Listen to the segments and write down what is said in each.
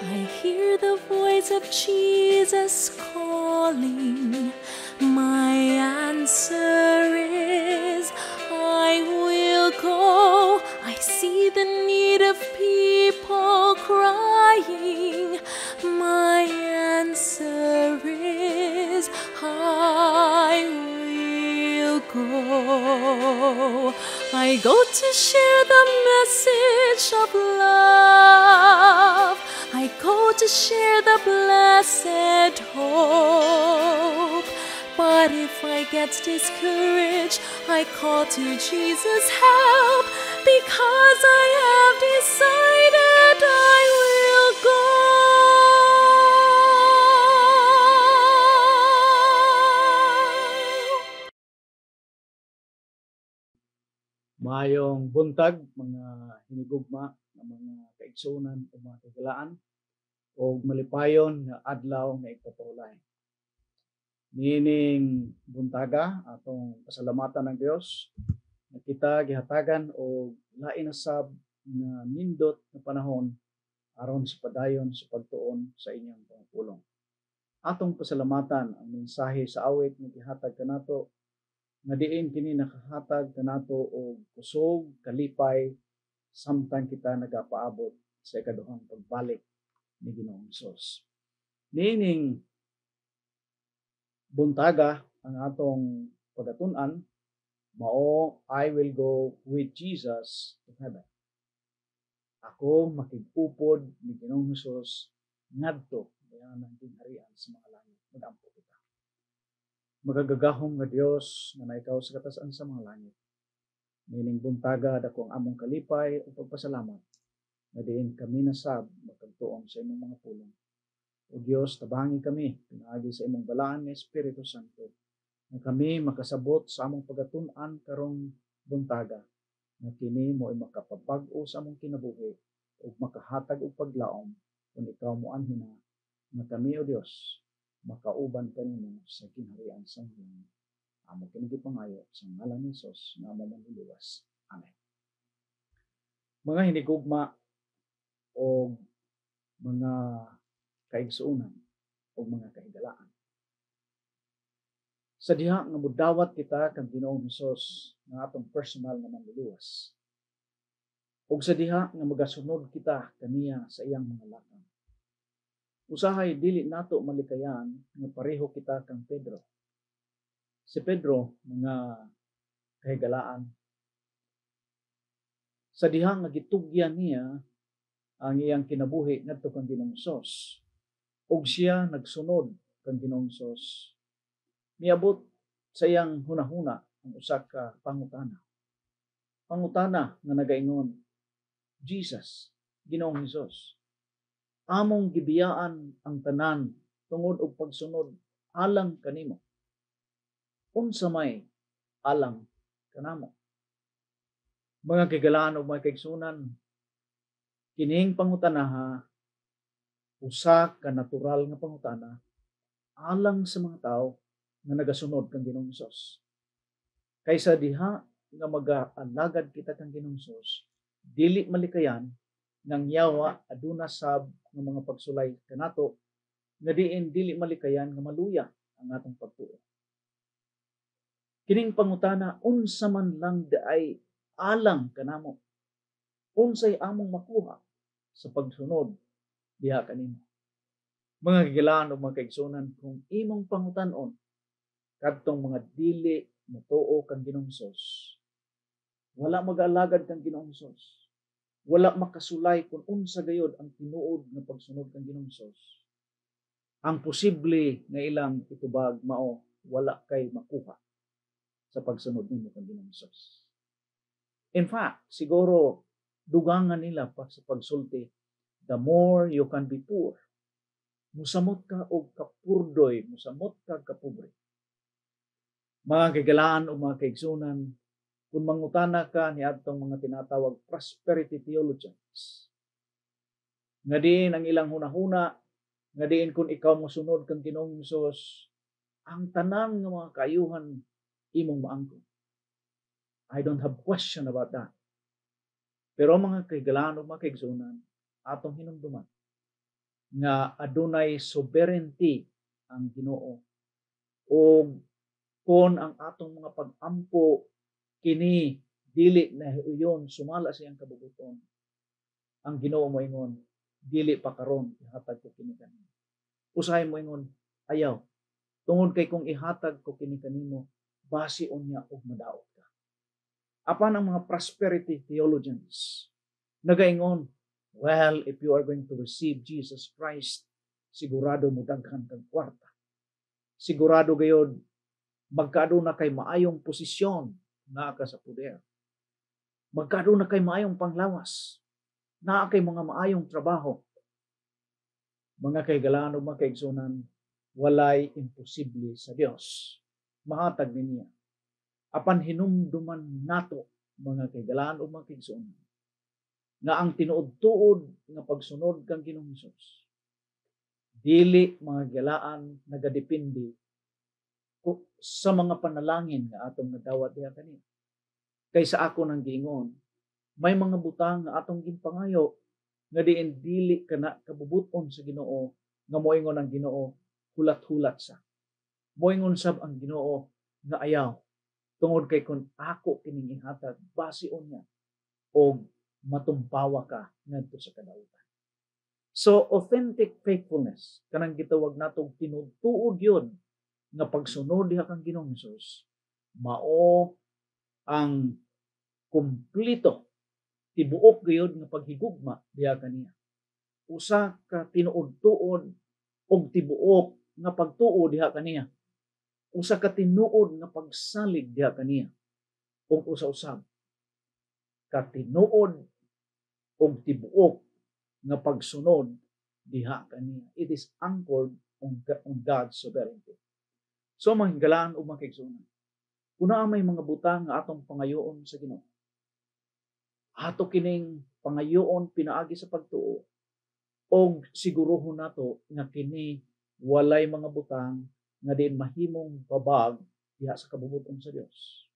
I hear the voice of Jesus calling. My answer is, I will go. I see the need of people crying. My answer is, I will go. I go to share the message of love. I go to share the blessed hope. But if I get discouraged, I call to Jesus' help, because I have decided I will go. Mayong buntag, mga hinigugma, mga kaigsunan o mga kagalaan, o malipayon nga adlaw nga ipatulay. Nining buntaga atong pasalamatan ng Dios na kita gihatagan o lain na sab nga nindot na panahon aron sa padayon sa pagtuon sa inyong pangpulong. Atong pasalamatan ang mensahe sa awit nga gihatag kanato nga diin kini nakahatag kanato og kusog, kalipay samtang kita nagapaabot sa ikaduhang pagbalik ni Ginoong Hesus. Nining buntaga ang atong pagatun-an mao, I will go with Jesus to heaven. Ako makig-upod ni Ginoong Hesus ngadto dayanang ginharian sa mga langit. Magampo kita. Magagagahom nga Dios nga naikaw sa katasan sa mga langit. Nining buntaga dako ang among kalipay ug pagpasalamat nga diin kami nasab magkagtuon sa imong mga pulong. O Dios, tabangi kami pinaagi sa imong balaan nga Espiritu Santo nga kami makasabot sa among pagatun-an karong buntaga nga kini mo'y makapapag-o sa among kinabuhi ug makahatag og paglaom kung ikaw mo anhin na nga kami, O Dios, makauban kanimo sa kinaharian sa langit. Amo kini gipangayo sa ngalan ni Hesus nga amo manluwas. Amen. Mga hinigugma o mga kaigsuunan o mga kahigalaan. Sa diha nga mudawat kita kang Ginoong Hesus nga atong personal nga manluluwas. Ug sa diha nga magasunod kita kaniya sa iyang mga lakang. Usahay dili nato malikayan nga pareho kita kang Pedro. Si Pedro mga kahigalaan. Sa diha nga gitugyan niya ang iyang kinabuhi ngadto kang Ginoong Hesus. Ug siya nagsunod kang Ginoong Hesus. Miabot sa iyang hunahuna ang usa ka pangutana. Pangutana nga nagaingon, Jesus, Ginoong Hesus, among gibiyaan ang tanan tungod og pagsunod alang kanimo. Unsa may alang kanamo? Mga kagalaan o mga kaigsunan, kining pangutana usa ka natural nga pangutana alang sa mga tao nga nagasunod kang Ginoong Hesus. Kaysa diha nga mag-alagad kita kang Ginoong Hesus, dili malikayan nang yawa aduna sab nga mga pagsulay kanato nga diin dili malikayan nga maluya ang atong pagtuo. Kining pangutana unsa man lang daay alang kanamo? Unsay among makuha sa pagsunod diha kanimo? Mga kagilaan o mga kaigsunan, kung imong pangutanon kadtong mga dili motuo kang Ginoong Hesus, wala mag-alagad kang Ginoong Hesus, wala makasulay kung unsa gayud ang tinuod nga pagsunod kang Ginoong Hesus, ang posible nga ilang itubag mao wala kay makuha sa pagsunod nimo kang Ginoong Hesus. In fact, siguro dugangan nila pa sa pagsulti, the more you can be poor, musamot ka og kapurdoy, musamot ka kapobre. Mga kagalaan o mga kaigsunan, kung mangutana ka ni atong mga tinatawag prosperity theologians, nga diin ang ilang hunahuna, nga diin kung ikaw mosunod kang Ginoong Hesus, ang tanan nga mga kaayuhan imong maangkon. I don't have question about that. Pero mga kaigalaan o mga kaigsunan, atong hinumduman, nga adunay sovereignty ang Ginoo, o kon ang atong mga pag-ampo kini dili na uyon sumala sa iyang kabubuton, ang Ginoo moingon dili pa karon ihatag ko kini kanimo. Usahay moingon ayaw, tungod kay kung ihatag ko kini kanimo base unya og madaot ka. Apan ang mga prosperity theologians nagaingon, well, if you are going to receive Jesus Christ, sigurado mo daghan kang kwarta. Sigurado gayod magkaaduna kay maayong posisyon naa ka sa poder. Magkaaduna kay maayong panglawas. Naa kay mga maayong trabaho. Mga kaigalaan o mga kaigsunan, walay imposible sa Dios. Mahatag niya. Apan hinumduman nato mga kaigalaan o mga kaigsunan nga ang tinuod-tuod nga pagsunod kang Ginoong Hesus dili mga gilaan nagadepende sa mga panalangin nga atong nadawat diha kanina. Kaysa ako nang giingon, may mga butang nga atong ginpangayo nga diin dili kana kabubuton sa Ginoo, nga moingon ang Ginoo hulat-hulat sa. Moingon sab ang Ginoo nga ayaw, tungod kay kun ako kining ihatag base unya og matumpawa ka ngadto sa kadautan. So authentic faithfulness kanang gitawag natong tinuod-tuod yun nga pagsunod diha kang Ginoong Hesus, mao ang kumplito tibuok gayud nga paghigugma diha kaniya. Usa ka tinuod-tuod og tibuok nga pagtuo diha kaniya. Usa ka tinuod nga pagsalig diha kaniya. Ug usa-usab ka tinuod og tibuok nga pagsunod diha kaniya. It is anchored on God's sovereignty. So mga hinggalaan o mga kaigsunan, kuna may mga butang nga atong pangayoon sa Ginoo, ato kining pangayoon pinaagi sa pagtuo, og siguruhon nato nga kini walay mga butang nga diin mahimong babag diha sa kabubuton sa Dios.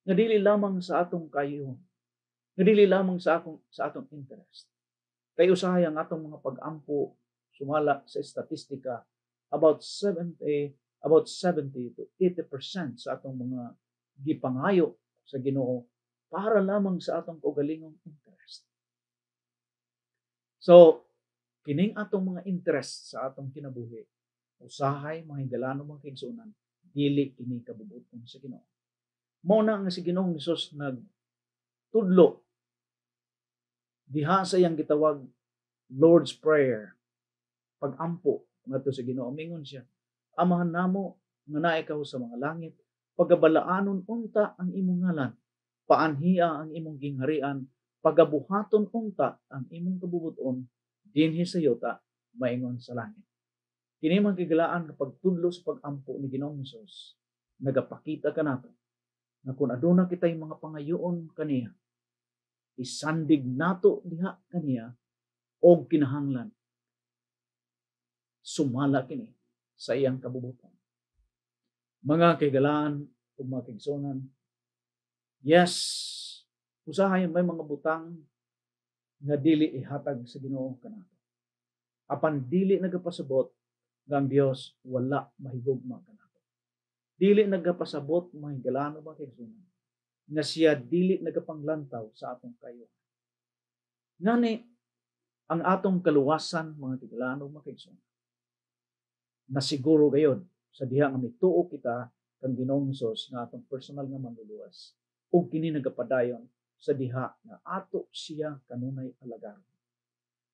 Nga dili lamang sa atong kayoon, nga dili lamang sa atong interest. Kay usahay ang atong mga pag-ampo sumala sa statistika about 70 to 80% sa atong mga gipangayo sa Ginoo para lamang sa atong kaugalingong interest. So, kining atong mga interest sa atong kinabuhi, usahay mga hinggalan mga kaigsunan, dili kini kabubuton sa Ginoo. Mao na nga si Ginoong Hesus nagtudlo diha sa iyang gitawag Lord's Prayer, pag-ampo ngadto sa Ginoo. Mingon siya, Amahan namo nga naay ka sa mga langit, pagabalaanon unta ang imong ngalan, paanhiya ang imong gingharian, pagabuhaton unta ang imong kabubuton dinhi sa yuta maingon sa langit. Kini man kigalaan nga pagtudlo sa pag-ampo ni Ginoong Hesus, nagapakita kanato na kung aduna kitay mga pangayoon kaniya, isandig nato diha kaniya og kinahanglan sumala kini sa iyang kabubuton. Mga kaigalaan ug mga kaigsunan, yes, usahay may mga butang nga dili ihatag sa Ginoo kanato. Apan dili nagapasabot nga ang Dios wala mahigugma kanato. Dili nagapasabot mga hinggalaan ug mga kaigsunan nga siya dili nagapanglantaw sa atong kayo. Ngani ang atong kaluwasan mga kaigalaan ug mga kaigsunan, nasiguro gayon sa diha nga mituo kita kang Ginoong Hesus nga atong personal nga manluluwas ug kini nagapadayon sa diha nga ato siya kanunay alagaron.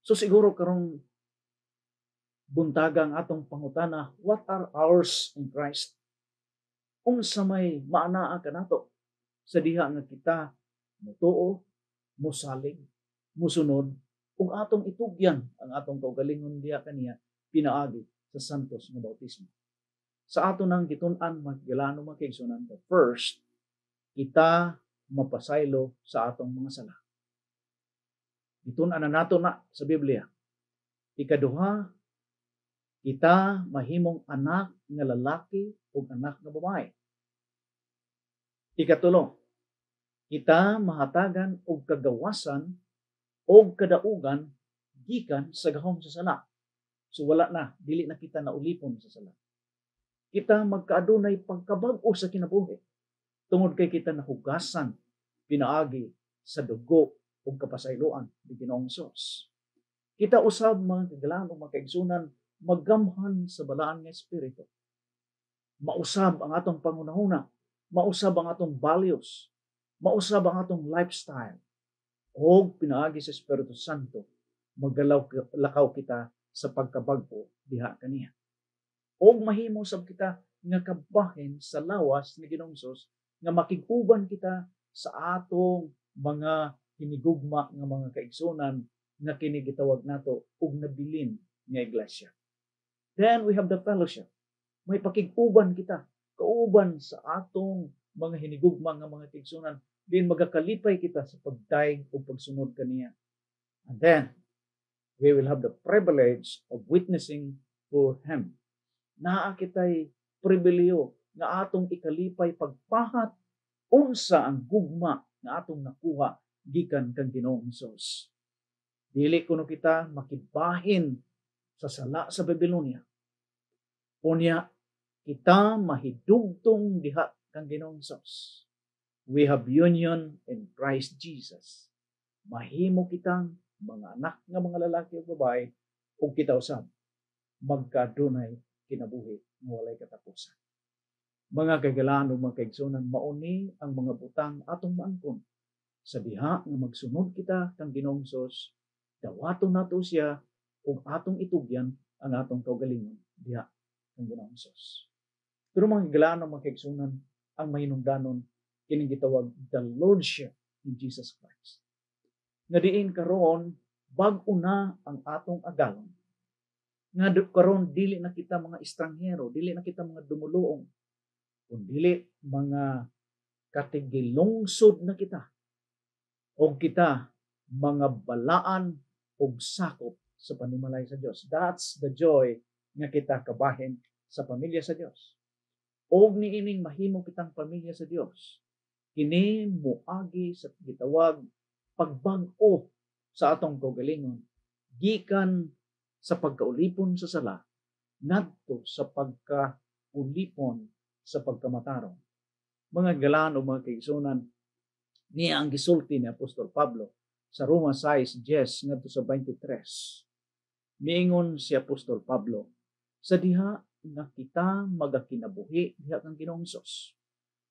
So siguro karong buntagang atong pangutana, what are ours in Christ? Unsa may maanaa kanato sa diha nga kita mutuo, musalig, musunod ug atong itugyan ang atong kaugalingon diha kaniya pinaagi sa santos nga bautismo. Sa ato nang gitun-an magilano mga kaigsunan, first, kita mapasaylo sa atong mga sala. Gitun-an na nato na sa Biblia. Ikaduha, kita mahimong anak nga lalaki ug anak nga babae. Ikatulo, kita mahatagan og kagawasan og kadaugan gikan sa gahom sa sala. So wala na, dili na kita naulipon sa sala. Kita magkaadunay pagkabag-o sa kinabuhi. Tungod kay kita nahugasan, pinaagi sa dugo o kapasayloan ni Ginoong Hesus. Kita usab mga kagalaan o mga kaigsunan, maggamhan sa balaan nga espiritu. Mausab ang atong pangunahuna, mausab ang atong values, mausab ang atong lifestyle, o pinaagi sa Espiritu Santo, maglakaw kita sa pagkabag-o diha kaniya. O mahimo sab kita nga kabahin sa lawas ni Ginoong Hesus nga makig-uban kita sa atong mga hinigugma nga mga kaigsunan nga kini gitawag nato og nabilin nga iglesia. Then we have the fellowship. May pakig-uban kita, kauban sa atong mga hinigugma nga mga kaigsunan, din magakalipay kita sa pagdaig o pagsunod kaniya. And then we will have the privilege of witnessing for Him. Naa kitay pribilehyo nga atong ikalipay pagpahat unsa ang gugma nga atong nakuha gikan kang Ginoong Hesus. Dili kuno kita makibahin sa sala sa Babylonia. Unya kita mahidugtong diha kang Ginoong Hesus. We have union in Christ Jesus. Mahimo kitang mga anak nga mga lalaki o babae ug kita usab magkadunay kinabuhi nga walay katapusan. Mga kagalaan ug mga kaigsunan, mauni ang mga butang atong maangkon. Sa diha nga magsunod kita kang Ginoong Hesus, dawaton nato siya ug atong itugyan ang atong kaugalingon diha kang Ginoong Hesus. Pero mga kagalaan ug mga kaigsunan, ang mahinungdanon kining gitawag the Lordship in Jesus Christ. Nga diin karon bag-o na ang atong agalon. Nga karon dili na kita mga estranghero, dili na kita mga dumuluong, kundi mga katigilungsod na kita. O kita mga balaan og sakop sa panimalay sa Dios. That's the joy nga kita kabahin sa pamilya sa Dios. Og niining mahimo kitang pamilya sa Dios. Kini moagi sa gitawag pagbag-o sa atong kaugalingon gikan sa pagkaulipon sa sala ngadto sa pagkaulipon sa pagkamatarong. Mga galaan o mga kaigsunan, niya ang gisulti ni Apostol Pablo sa Roma 6:10 ngadto sa 23. Miingon si Apostol Pablo, sa diha nga kita magakinabuhi diha kang Ginoong Hesus.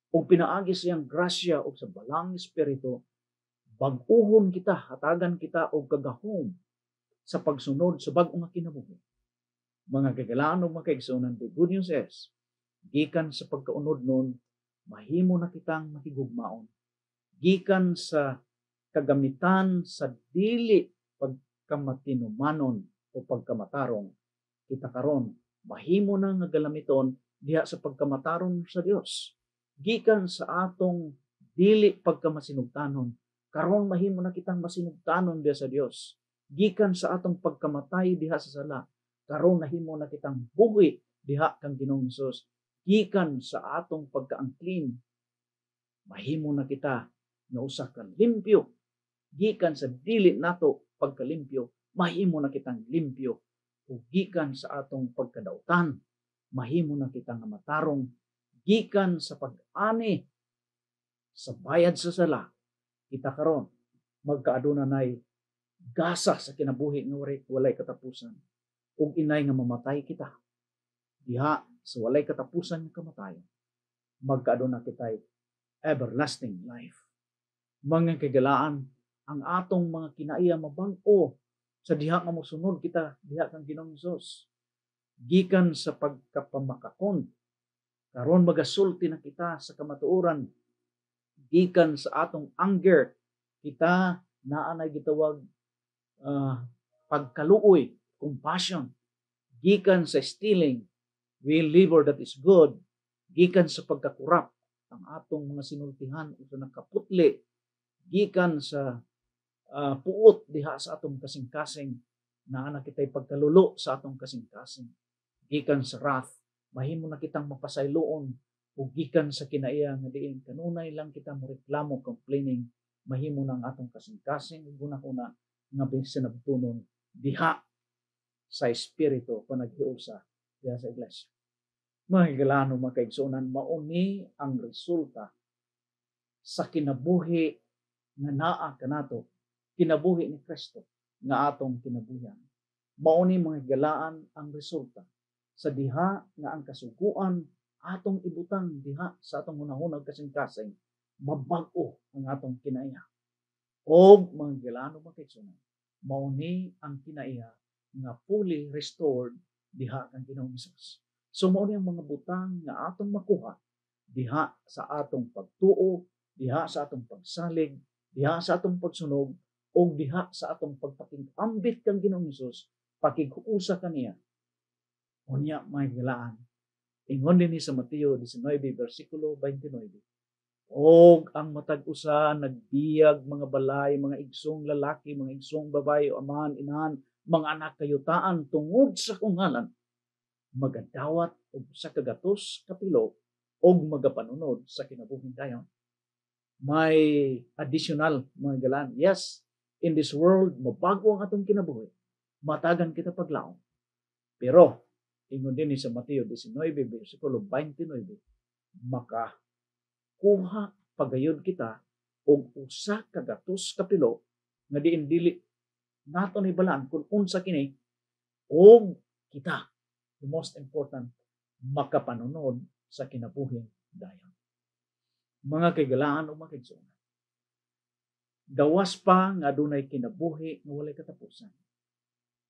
O pinaagi siyang grasya o sa balang espiritu, bag-uhon kita, hatagan kita o kagahom sa pagsunod sa bag-o nga kinabuhi. Mga kagalaan o mga kaigsunan, the good news is, gikan sa pagkaunod nun, mahimo na kitang mahigugmaon. Gikan sa kagamitan sa dili pagkamatinumanon o pagkamatarong, kita karon mahimo na nga galamiton diha sa pagkamataron sa Dios. Gikan sa atong dili pagkamasinugtanon, karon mahimo na kitang masinugtanon diha sa Dios. Gikan sa atong pagkamatay diha sa sala, karon nahimo na kitang buhi diha kang Ginoong Hesus. Gikan sa atong pagka-unclean, mahimo na kita nga usa ka limpyo. Gikan sa dili nato pagkalimpyo, mahimo na kitang limpyo. Ug gikan sa atong pagkadautan, mahimo na kita nga matarong. Gikan sa pag-ani sa bayad sa sala, kita karon magkaadunay gasa sa kinabuhi nga walay katapusan. Ug inay nga mamatay kita diha sa walay katapusan nga kamatayon, magkaaduna kitay everlasting life. Mga kagalaan, ang atong mga kinaiya mabag-o sa diha nga mosunod kita diha kang Ginoong Hesus. Gikan sa pagkapamakakon, karon magasulti na kita sa kamatuoran. Gikan sa atong anger, kita naa na gitawag pagkaluoy, compassion. Gikan sa stealing, we labor that is good. Gikan sa pagkakurap, ang atong mga sinultihan o sa nakaputli. Gikan sa puot diha sa atong kasing-kasing, naa na kitay pagkalulo sa atong kasing-kasing. Gikan sa wrath, mahimo na kitang mapasayloon o gikan sa kinaiya nga diin kanunay lang kita mo reklamo, complaining, mahimo nang atong kasing-kasing ug una-una nga sinabtunon diha sa espiritu panaghiusa diha sa iglesia. Mga higalanon, mga kaigsunan, mauni ang resulta sa kinabuhi nga naa kanato, kinabuhi ni Kristo nga atong kinabuhian. Mauni mga higalaan ang resulta sa diha nga ang kasuguan atong ibutang diha sa atong hunahunag kasing-kasing, mabag-o ang atong kinaiya. O mga higalaan, mga kaigsunan, mauni ang kinaiya nga fully restored diha kang Ginoong Hesus. So mao ni ang mga butang nga atong makuha diha sa atong pagtuo, diha sa atong pagsalig, diha sa atong pagsunog, o diha sa atong pagpakingambit kang Ginoong Hesus, pakiguusa kaniya. Unya mga higalaan, ingon dinhi sa Mateo 19 bersikulo 29. Og ang matag usa nagbiyag mga balay, mga igsong lalaki, mga igsong babae, amahan, inahan, mga anak kayutaan tungod sa kong ngalan, magadawat og sa kagatos kapilo og magapanunod sa kinabuhing dayon. May additional mga galan. Yes, in this world mabago ang atong kinabuhi, matagan kita paglaom. Pero ingon din sa Mateo 19 bersikulo 29, makakuha pagayod kita og usa kagatos kapilo nga diin dili nato ni balaan kung unsa kini, og kita, the most important, makapanunod sa kinabuhing dayon. Mga kaigalaan o mga kaigsunan, gawas pa nga adunay kinabuhi nga walay katapusan.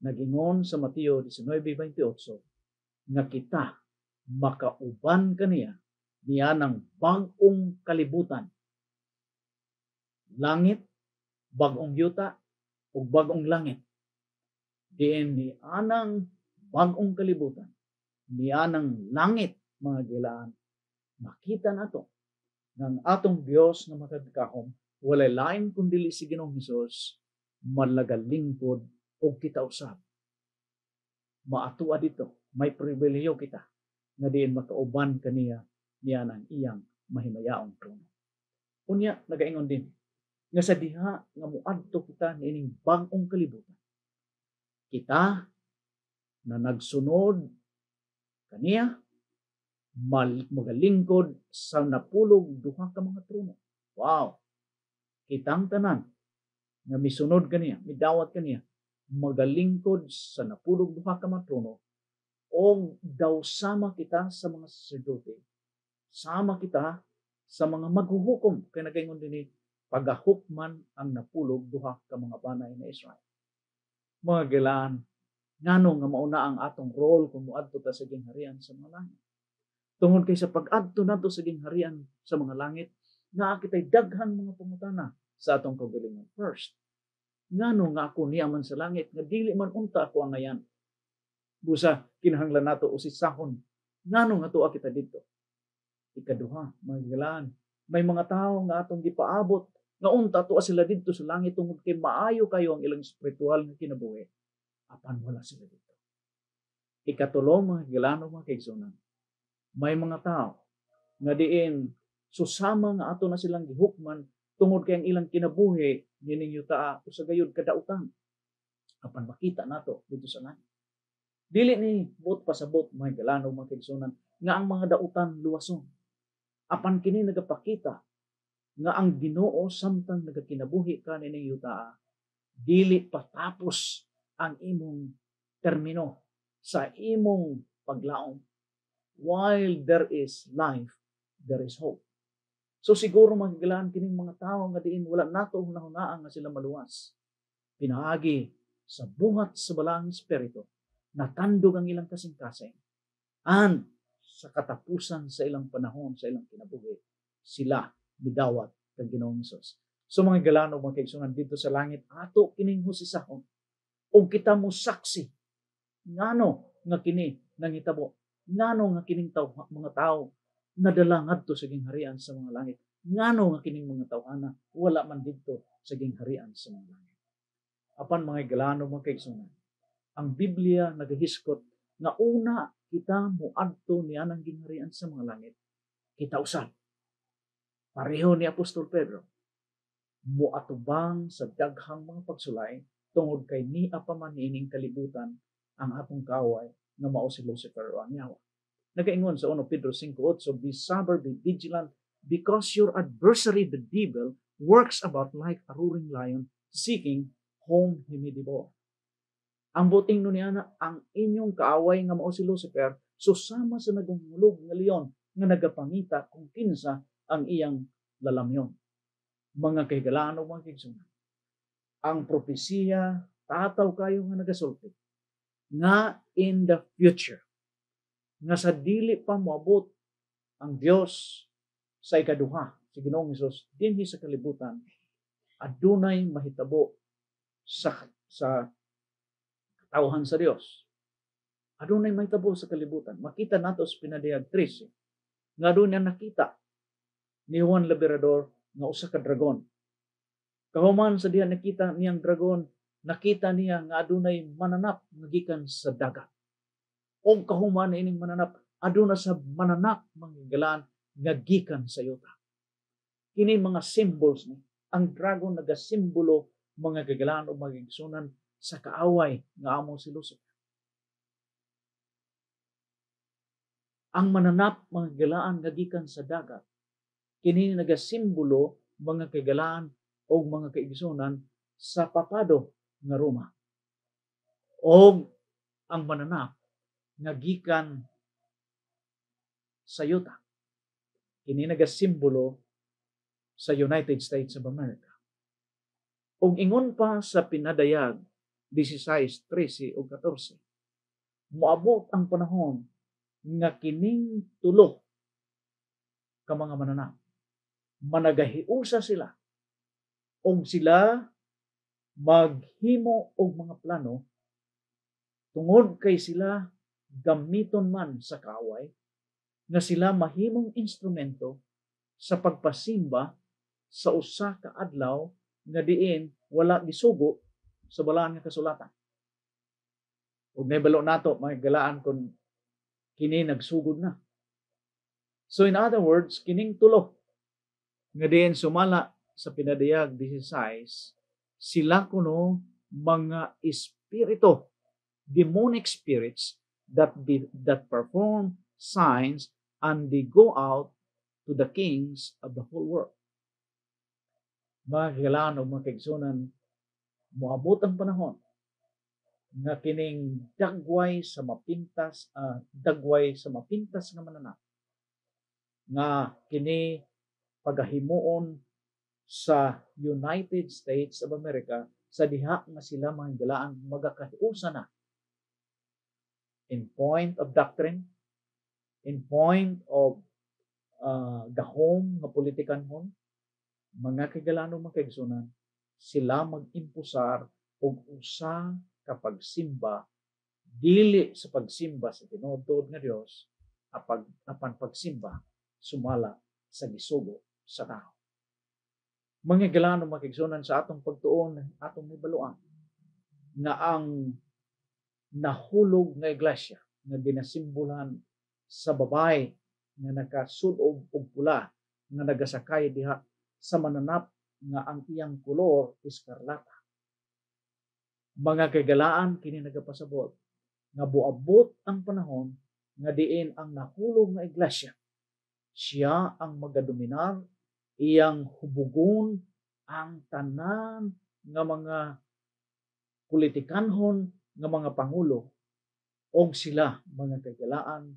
Nagingon sa Mateo 19:28 nga kita makauban kaniya niya ng bag-ong kalibutan, langit, bag-ong yuta, o bag-ong langit. Diin ni anang bag-ong kalibutan, ni anang langit, mga gilaan, makita nato ng atong Dios nga makagkahom, walay lain kundi si Ginoong Hesus, malagalingkod o kita usab. Maatua dito, may pribilehiyo kita nga diin makauban kaniya niya ng iyang mahimayaong trono. Unya, nagaingon din nga sa diha nga muadto kita niining bag-ong kalibutan, kita na nagsunod kaniya magalingkod sa napulog duha ka mga trono. Wow! Kitang tanan nga misunod kaniya, midawat kaniya, magalingkod sa napulog duha ka mga trono, o daw sama kita sa mga saserdote, sama kita sa mga maghuhukom, kaya nagaingon din pagahukman ang napulog duha ka mga banay na Israel. Mga gilaan, ngano nga mauna ang atong role kung muadto ta sa gingharian sa mga langit. Tungod kay sa pag-adto nato sa gingharian sa mga langit, naa kitay daghan mga pangutana sa atong kaugalingon. First, ngano nga ako niyaman sa langit nga dili man unta ako ang ngayan. Busa kinahanglan nato usisahon, ngano nga tuwa kita dito. Ikaduha, mga gilaan, may mga tao nga atong gipaabot nga unta tuwa sila dito sa langit tungod kay maayo kayo ang ilang spiritual nga kinabuhi, apan wala sila dito. Ikatulo, mga gilano, mga kaigsunan, may mga tao nga diin susama nga ato na silang gihukman tungod kay ang ilang kinabuhi nining yuta o sa gayud kadautan, apan makita nato dito sa langit. Dili ni buot pasabot, mga gilano, mga kaigsunan, nga ang mga dautan luwason, apan kini nagapakita nga ang Ginoo samtang nagakinabuhi ka nining yuta, dili patapos ang imong termino sa imong paglaom. While there is life, there is hope. So siguro magigalaan kining mga tao nga diin wala nato hunahunaan nga sila maluwas. Pinaagi sa buhat sa balaang espiritu, natandog ang ilang kasing-kasing, and sa katapusan sa ilang panahon, sa ilang kinabuhi, sila bidawat kang Ginoong Hesus. So mga galano, mga kaigsunan, dito sa langit, ato kining husisahon, o kita mo saksi, ngano nga kini nangitabo, ngano nga kining mga tao nadala ngadto sa gingharian sa mga langit, ngano nga kining mga tawhana wala man dito sa gingharian sa mga langit. Apan mga galano, mga kaigsunan, ang Biblia nagahiskot nga una kita muadto niya ng gingharian sa mga langit, kita usab. Pareho ni Apostol Pedro, muatubang sa daghang mga pagsulay tungod kay ni apaman niining kalibutan ang atong kaaway nga mao si Lucifer o ang yawa. Nagaingon sa 1 Pedro 5:8, be sober, be vigilant, because your adversary, the devil, works about like a roaring lion, seeking whom he may devour. Ang buting nun niya na ang inyong kaaway nga mao si Lucifer, susama sa nagungulog nga leon nga nagapangita kung kinsa ang iyang lalamyon. Mga kahigalaan o mga kaigsunan, ang propesiya tataw kayo nga nagasulti nga in the future, nga sa dili pa moabot ang Dios sa ikaduha si Ginoong Hesus dinhi sa kalibutan, adunay mahitabo sa katawhan sa Dios. Adunay mahitabo sa kalibutan. Makita nato sa pinadayag 13 nga adunay nakita ni Juan Labrador nga usa ka dragon. Kahuman sa diha nakita niyang dragon, nakita niya nga adunay mananap nga gikan sa dagat. O kahuman ining mananap, aduna sa mananap manggigalaan nga gikan sa yuta. Kini mga symbols ni. Ang dragon nagasimbolo mga kagalaan o mga igsunan sa kaaway nga amo si Lucifer. Ang mananap mga kagalaan nga gikan sa dagat, kini nagasimbolo mga kagalaan o mga kaigsunan sa papado nga Roma. O ang mananap nga gikan sa yuta, kini nagasimbolo sa United States of America. Ug ingon pa sa pinadayag 16, 13 o 14, moabot ang panahon nga kining tulo ka mga mananap managahiusa sila og sila maghimo og mga plano tungod kay sila gamiton man sa kaaway nga sila mahimong instrumento sa pagpasimba sa usa ka adlaw nga diin wala gisugo sa balaan nga kasulatan. Ug nahibalo nato magalaan kung kini nagsugod na. So in other words, kining tulo nga diin sumala sa pinadayag 16, sila kuno mga espiritu, demonic spirits that perform signs and they go out to the kings of the whole world. Mga kailangan o mga kaigsunan, moabot ang panahon nga kining dagway sa mapintas nga mananap nga kini pagahimuon sa United States of America sa diha nga sila mga galaan magakahiusa na in point of doctrine, in point of gahom nga politikanhon, mga kagalanong mga kaigsunan, sila mag-impusar og usa ka pagsimba dili sa pagsimba sa tinuod nga Dios apan pagsimba sumala sa gisugo sa tao. Mga kagalanong mga kaigsunan, sa atong pagtuon, atong mibaluan nga ang nahulog nga iglesia nga ginasimbolan sa babay nga nakasulob og pula nga nagasakay diha sa mananap nga ang iyang kolor iskarlata. Mga kagalaan kini nagapasabot nga buabot ang panahon nga diin ang nahulog nga iglesia siya ang magadominar, iyang hubugon ang tanan nga mga politikanhon nga mga pangulo og sila mga kagalaan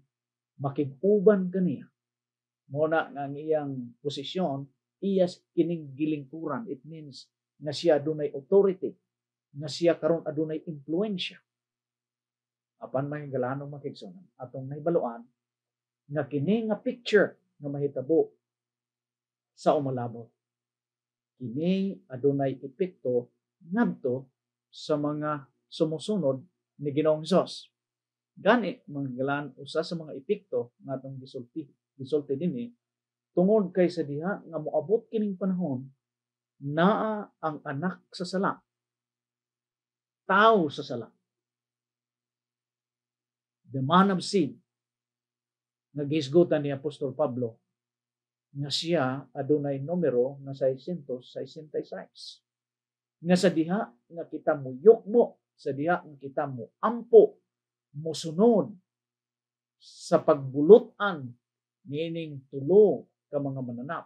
makig-uban kaniya. Muna nga ang iyang posisyon iyas kining gilingkuran. It means nga siya adunay authority, nga siya karon adunay impluwensya. Apan mga galanong makigsunan atong nahibaluan nga kini nga picture nga mahitabo sa umalabot, kini adunay epekto ngadto sa mga sumusunod ni Ginoong Hesus. Gani mga galan usa sa mga epekto nga atong gisulti dinhi tungod kay sa diha nga moabot kining panahon naa ang anak sa sala, tao sa sala, the man of sin, nga gisgutan ni Apostol Pablo nga siya adunay numero nga 666. Nga sa diha nga kita mo yukmo, sa diha nga kita mo ampo mosunod sa pagbulutan nining tulo ka mga mananap.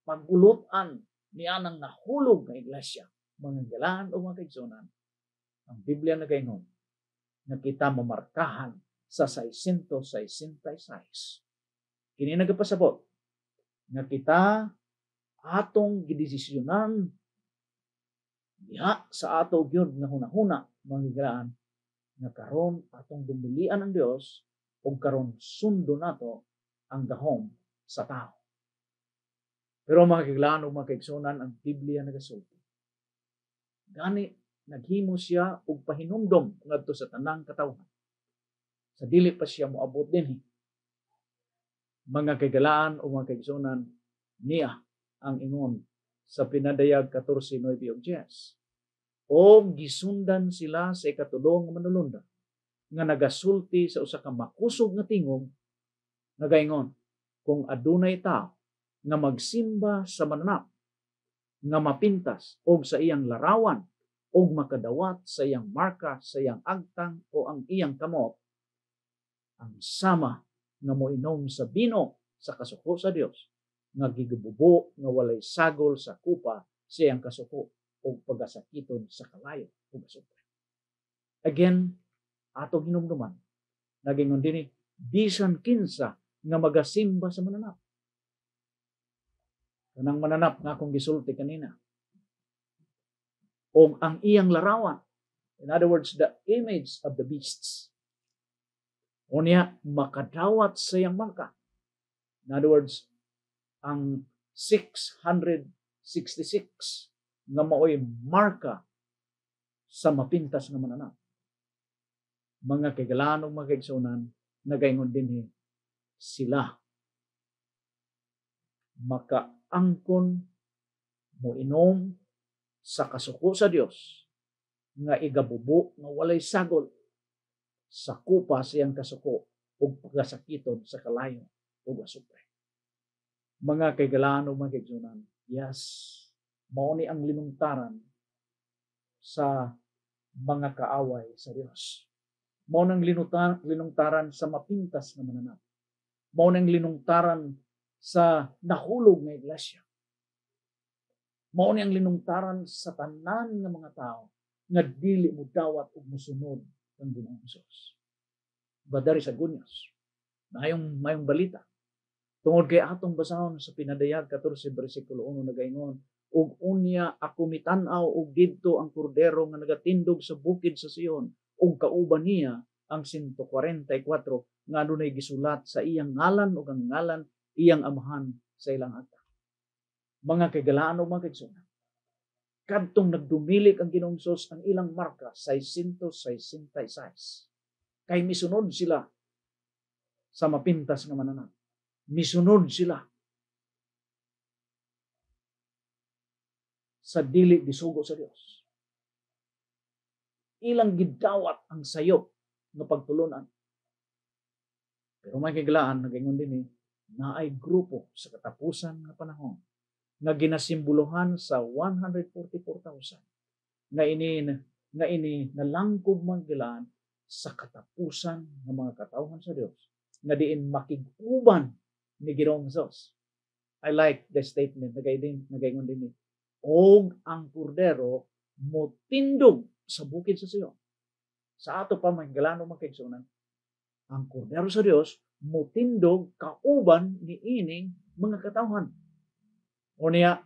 Pagbulutan niya nang nahulog nga iglesia, mga galaan o mga kaigsunan. Ang Biblia nagaingon nga kita mamarkahan sa 666. Kini nagapasabot nga kita atong gidesisyonan diha sa ato gyud nga hunahuna mga galaan nga karon atong dumilian ang Dios ug karon sundo nato ang gahom sa tao. Pero mga kaibigan ug mga kaigsunan, ang Biblia nagasulti. Gani naghimo siya og pahinumdom ngadto sa tanang katawhan. Sa dili pa siya moabot dinhi. Mga kaibigan ug mga kaigsunan, niya ang ingon sa pinadayag 14:9 ug 10. O gisundan sila sa ikatulong nga manulunda nga nagasulti sa usa ka makusog nga tingog nagaingon, kung adunay tao nga magsimba sa mananap nga mapintas og sa iyang larawan og makadawat sa iyang marka sa iyang agtang o ang iyang kamot, ang sama nga moinom sa bino sa kasuko sa Dios nga gigabubo nga walay sagol sa kupa sa iyang kasuko o pagasakiton sa kalayo o basura. Again, atong hinumduman, nagingon din bisan kinsa nga magasimba sa mananap. Kanang mananap nga akong gisulti kanina. O ang iyang larawan. In other words, the image of the beasts. O niya, makadawat sa iyang marka. In other words, ang 666 nga mao'y marka sa mapintas nga mananap. Mga kaigalaan o mga kaigsunan, nagaingon din sila makaangkon mo inom sa kasuko sa Dios nga igabubo nga walay sagol sa kupa siyang kasuko ug pagasakiton sa kalayo ug asupre. Mga kaigalaan o mga kaigsunan, yes, mao ni ang linungtaran sa mga kaaway sa Dios. Mao nang linungtaran sa mapintas nga mananap. Mao nang linungtaran sa nahulog nga iglesia. Mao ni ang linungtaran sa tanan nga mga tao nga dili mo dawat ug mosunod ang Ginoong Hesus. But there is a good news. Mayong balita. Tungod kay atong basahon sa pinadayag 14 bersikulo 1 nagaingon, ug unya ako mitan-aw og didto ang kordero nga nagatindog sa bukid sa Sion ug kauban niya ang 144 nga adunay gisulat sa iyang ngalan ug ang ngalan iyang amahan sa ilang akta. Mga kaigalaan o mga kaigsunan, kadtong nagdumilik ang Ginoong Hesus ang ilang marka 666. Kay misunod sila sa mapintas nga mananap. Misunod sila sa dili gisugo sa Dios. Ilang gidawat ang sayop nga pagtulunan. Pero may kaigalaan, nagaingon din na ay grupo sa katapusan nga panahon nga ginasimbolohan sa 144,000 nga ini nalangkob man kailan sa katapusan ng mga katawhan sa Dios nga diin makiguban ni Ginoong Hesus. I like the statement nagaingon din og ang kordero motindog sa bukid sa Sion. Sa ato pa manggalano makaigsunan, ang kordero sa Dios motindog kauban ni ining mga katawhan. O niya,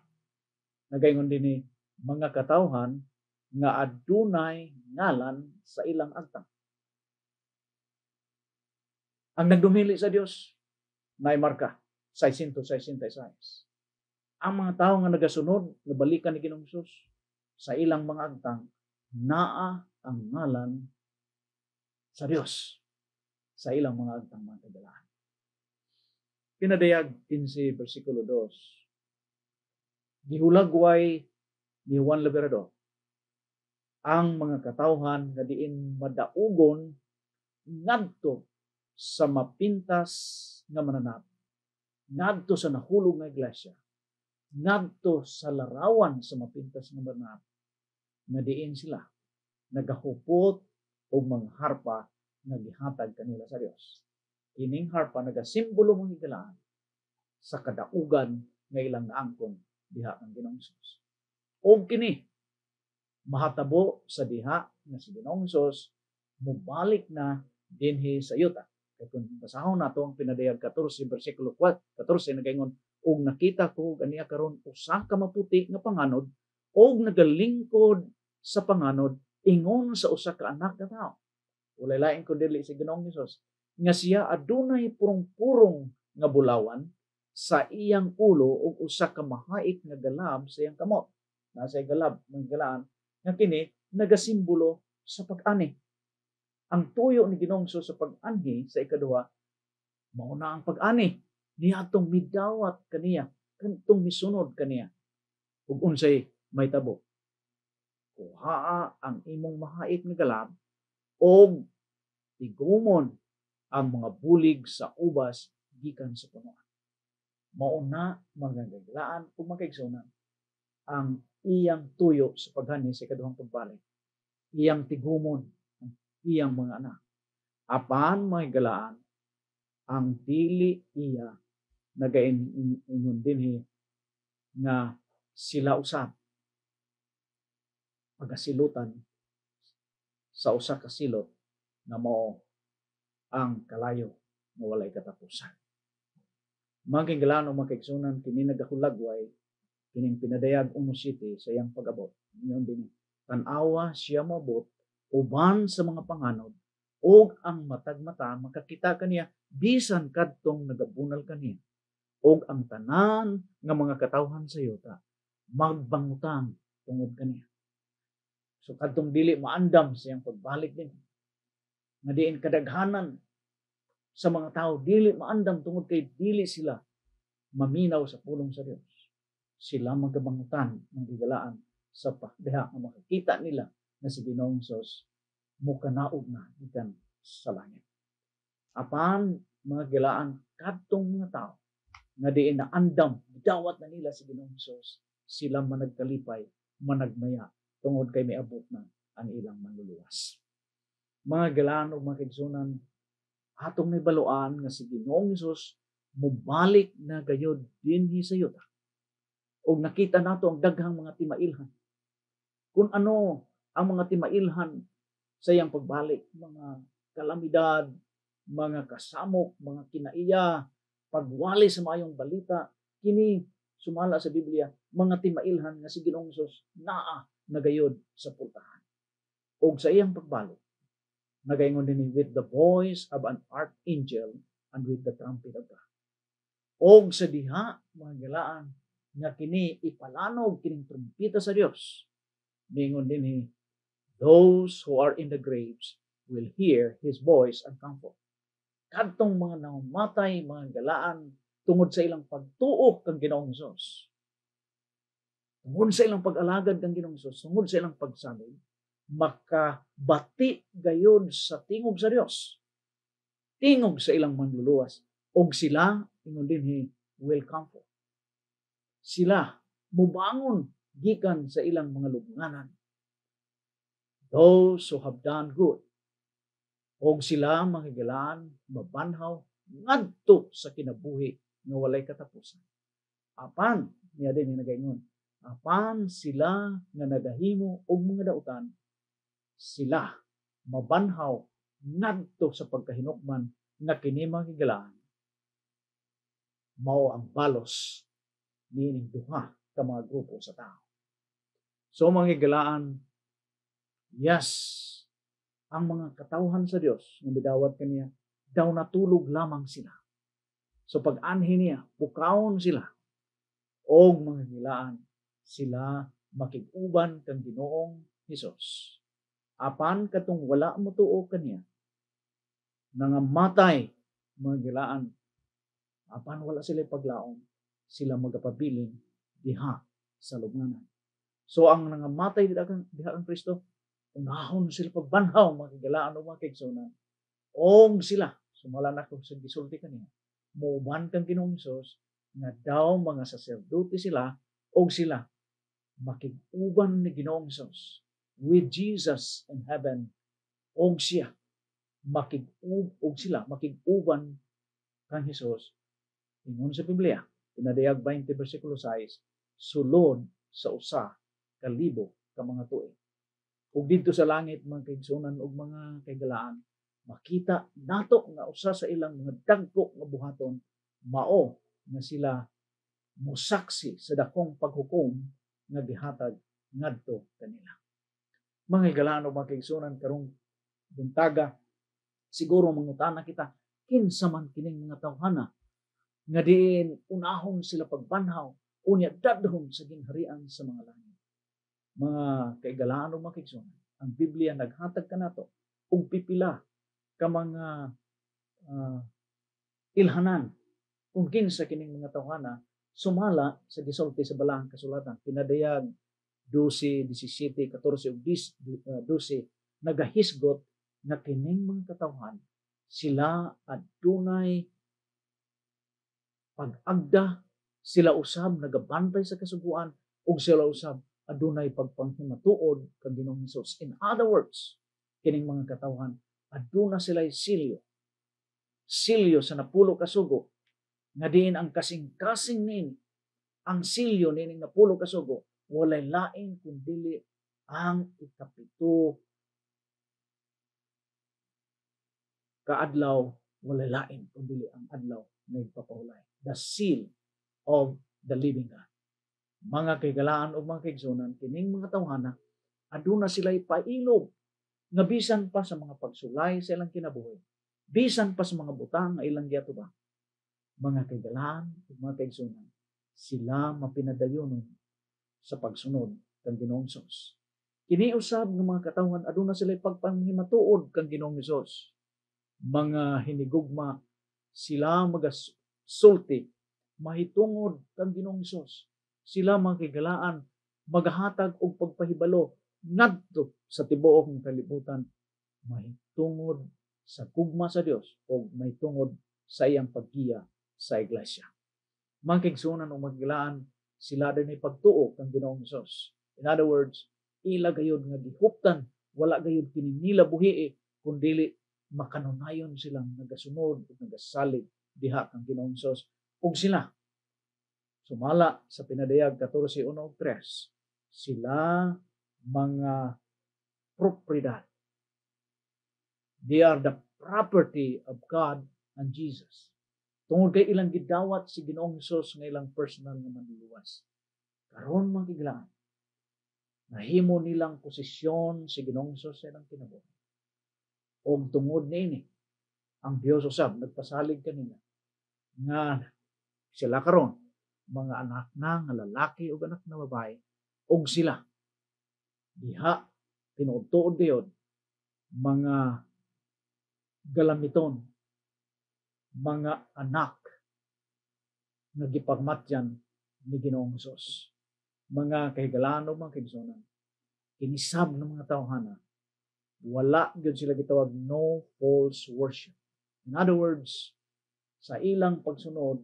nagaingon din mga katawhan nga adunay ngalan sa ilang agtang. Ang nagdumili sa Dios na marka 666. Ang mga tao nga nagasunod nga balikan ni Ginoong Hesus sa ilang mga agtang naa ang ngalan sa Dios sa ilang mga agtang mga kadalaan. Pinadayag 15 bersikulo 2. Gihulagway ni Juan Liberador ang mga katawhan nga diin madaugon ngadto sa mapintas nga mananap, ngadto sa nahulog nga iglesia, ngadto sa larawan sa mapintas nga mananap, nga diin sila nagahupot o mga harpa nga gihatag kanila sa Dios. Kining harpa nagasimbolo mga higala sa kadaugan nga ilang naangkon diha ang Ginoong Hesus. Og kini mahatabo sa diha nga si Ginoong Hesus mubalik na dinhi sa yuta. Kaya kung basahon nato ang pinadayag 14 bersikulo 14 nagaingon, og nakita ko ganiya karon usa ka maputi nga panganod og nagalingkod sa panganod ingon sa usa ka anak nga tawo. Walay lain kun dili si Ginoong Hesus nga siya adunay purong-purong nga bulawan sa iyang ulo ug usa ka mahait nga galab sa iyang kamot. Nasa galab ng galaan nga kini nagasimbolo sa pag-ani. Ang tuyo ni Ginoong Hesus sa pag-anhi sa ikaduha mao na ang pag-ani niya atong midawat kaniya, kantong misunod kaniya. Ug unsay may tabo. Kuhaa ang imong mahait nga galab og tigumon ang mga bulig sa ubas gikan sa punuan. Mao na magagaglaan ug makaigsunan ang iyang tuyo sa pagani sa ikaduhang pagbalik. Iyang tigumon ang iyang mga anak. Apan magigalaan ang dili iya nagaingon dinhi nga sila usab pagasilutan sa usa ka silot nga mao ang kalayo nga walay katapusan. Magigalaan o makaigsunan kini nagahulagway kining pinadayag 1:7 sa iyang pag-abot. Ingon dinhi, tan-awa siya moabot uban sa mga panganod og ang matag mata makakita kaniya bisan kadtong nagabunal kaniya og ang tanan nga mga katawhan sa yuta magbangutang tungod kaniya. So kadtong dili maandam sa iyang pagbalik din. Nga diin kadaghanan sa mga tao dili maandam tungod kay dili sila maminaw sa pulong sa Dios. Sila magabangutan ng gigalaan sa pagdiha nga makakita nila na si Ginoong Hesus mukanaog na gikan sa langit. Apan mga gilaan kadtong mga tao nga diin na andam dawat na nila si Ginoong Hesus, sila managkalipay, managmaya tungod kay miabot na ang ilang manluluwas. Mga gilaan ug mga kaigsunan, atong nibaluan nga si Ginoong Hesus mubalik na gayud dinhi sa yuta. Og nakita nato ang daghang mga timailhan. Kung ano ang mga timailhan sa iyang pagbalik, mga kalamidad, mga kasamok, mga kinaiya, pagwali sa maayong balita, kini sumala sa Biblia, mga timailhan nga si Ginoong Hesus naa nagayod sa pultahan. Og sa iyang pagbalik, nagaingon din with the voice of an archangel and with the trumpet of God. Og sa diha, mga gilaan, nga kini ipalanog kining trumpeta sa Dios. Ningon din those who are in the graves will hear His voice and comfort. Kadtong mga namatay, mga galaan, tungod sa ilang pagtuok kang Ginoong Hesus, tungod sa ilang pag-alagad kang Ginoong Hesus, tungod sa ilang pagsalig, makabati gayon sa tingog sa Dios, tingog sa ilang manluluwas, og sila, ingon din will comfort. Sila mubangon gikan sa ilang mga lubnganan. Those who have done good. Og sila mahigalaan, mabanhaw, ngadto sa kinabuhi nga walay katapusan. Apan, niya din nagaingon, apan sila nga nagahimo og mga dautan, sila mabanhaw ngadto sa pagkahinukman nga kini mahigalaan mao ang balos niining duha ka mga grupo sa tao. So mga higalaan, yes, ang mga katawhan sa Dios nga bidawat kaniya daw natulog lamang sila. So pag-anhi niya, pukawon sila. Og mga higalaan, sila makig-uban kang Ginoong Hesus. Apan katong wala mo tuo kaniya, nangamatay mga higalaan, apan wala sila paglaom, sila magapabiling diha sa lubnganan. So ang nangamatay diha kang Kristo, unahon sila pagbanhaw, mga higalaan o mga kaigsunan. Og sila, sumala na ko sa gisulti kaniya, muuban kang Ginoong Hesus, nga daw mga saserdote sila, og sila makig-uban ni Ginoong Hesus with Jesus in heaven, og siya makig-ub sila, makig-uban kang Hesus. Ingon sa Biblia, pinadayag 20 versikulo 6, sulod sa usa ka libo ka mga tuig. Ug dito sa langit mga kaigsunan ug mga kaigalaan, makita nato nga usa sa ilang mga dagko nga buhaton mao nga sila musaksi sa dakong paghukom nga gihatag ngadto kanila. Mga kaigalaan ug mga kaigsunan karong buntaga, siguro mangutana kita, kinsa man kining mga tawhana nga diin unahon sila pagbanhaw unya dadhon sa gingharian sa mga langit. Mga kaigalaan ug mga kaigsunan, ang Biblia naghatag kanato og pipila ka mga ilhanan kung kinsa kining mga tawhana sumala sa gisulti sa balahang kasulatan. Pinadayag 12, 17, 14 ug 12 nagahisgot nga kining mga katawhan sila adunay pag-agda, sila usab nagabantay sa kasuguan ug sila usab adunay pagpanghimatuod kang Ginoong Hesus. In other words, kining mga katawhan aduna sila'y silyo sa napulo ka sugo nga diin ang kasing-kasing nini, ang silyo nining napulo ka sugo walay lain kundi ang ikapito kaadlaw, walay lain kundi ang adlaw nga ipapahulay. The seal of the living God. Mga kaigalaan o mga kaigsunan, kining mga tawhana, aduna sila ipailob nga bisan pa sa mga pagsulay sa ilang kinabuhi, bisan pa sa mga butang nga ilang giatubang. Mga kaigalaan o mga kaigsunan, sila mapinadayonon sa pagsunod kang Ginoong Hesus. Kini usab ng mga katawhan, aduna sila pagpanghimatuod kang Ginoong Hesus. Mga hinigugma, sila magasulti, mahitungod kang Ginoong Hesus. Sila mga kaigalaan, maghatag og pagpahibalo ngadto sa tibuok ng kalibutan, mahitungod sa gugma sa Dios o mahitungod sa iyang paggiya sa iglesia. Mga kaigsunan o magkilaan, sila din ay pagtuo kang Ginoong Hesus. In other words, ila gayud nga gihuptan, wala gayud kini nila buhii, kundi makanunayon silang nagasunod o nagasalig diha kang Ginoong Hesus. Ug sila sumala sa pinadayag 14:1-3, sila mga propriedad. They are the property of God and Jesus. Tungod kay ilang gidawat si Ginoong Hesus nga ilang personal nga manluluwas. Karon mga kaigalaan, nahimo nilang posisyon si Ginoong Hesus sa ilang kinabuhi. Og tungod niini, ang Dios usab nagpasalig kanila nga sila karon mga anak na nga lalaki o anak na babae, og sila diha tinuod-tuod diyon mga galamiton, mga anak nga gipagmatyan ni Ginoong Hesus. Mga kahigalaan o mga kaigsunan, kinisab ng mga tawhana, wala gyud sila gitawag no false worship. In other words, sa ilang pagsunod,